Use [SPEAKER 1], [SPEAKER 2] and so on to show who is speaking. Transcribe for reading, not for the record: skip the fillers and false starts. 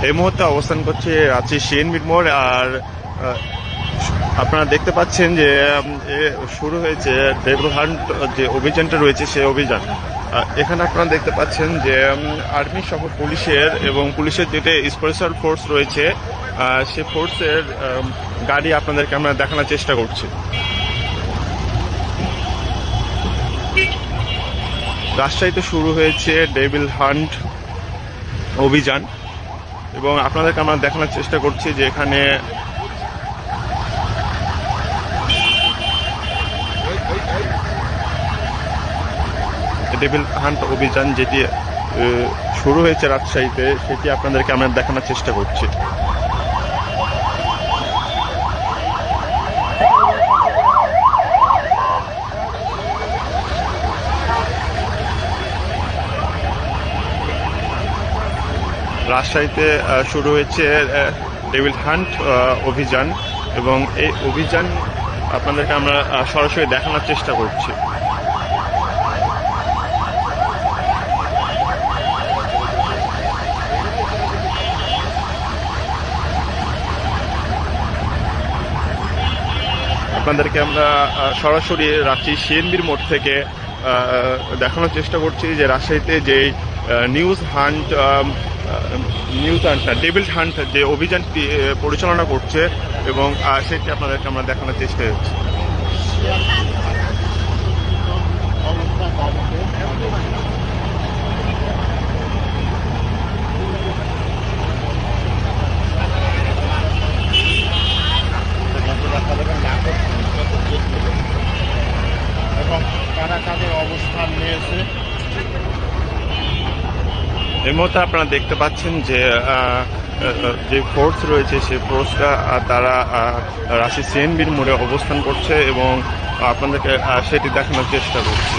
[SPEAKER 1] এই মুহূর্তে অবস্থান করছে রাঁচি সিএনবির মোড়। আর আপনারা দেখতে পাচ্ছেন যে শুরু হয়েছে ডেভিল হান্ট যে অভিযানটা রয়েছে সেই অভিযান। এখানে আপনারা দেখতে পাচ্ছেন যে আর্মি সহ পুলিশের এবং পুলিশের যেটা স্পেশাল ফোর্স রয়েছে সে ফোর্সের গাড়ি আপনাদেরকে আমরা দেখানোর চেষ্টা করছি। রাজশাহীতে শুরু হয়েছে ডেভিল হান্ট অভিযান এবং আপনাদেরকে আমরা দেখানোর চেষ্টা করছি যে এখানে ডেভিল হান্ট অভিযান যেটি শুরু হয়েছে রাজশাহীতে সেটি আপনাদেরকে আমরা দেখানোর চেষ্টা করছি। রাজশাহীতে শুরু হয়েছে ডেভিল হান্ট অভিযান এবং এই অভিযান আপনাদেরকে আমরা সরাসরি দেখানোর চেষ্টা করছি। আপনাদেরকে আমরা সরাসরি রাঁচি সিএনবির মোড় থেকে দেখানোর চেষ্টা করছি যে রাজশাহীতে যে ডেভিল হান্ট যে অভিযানটি পরিচালনা করছে এবং সেটি আপনাদেরকে আমরা দেখানোর চেষ্টা করছি।
[SPEAKER 2] এবং কারা কাদের অবস্থান নিয়েছে
[SPEAKER 1] এই মুহূর্তে আপনারা দেখতে পাচ্ছেন যে যে ফোর্স রয়েছে সেই ফোর্সটা তারা রাঁচি সিএনবির মোড়ে অবস্থান করছে এবং আপনাদেরকে সেটি দেখানোর চেষ্টা করছি।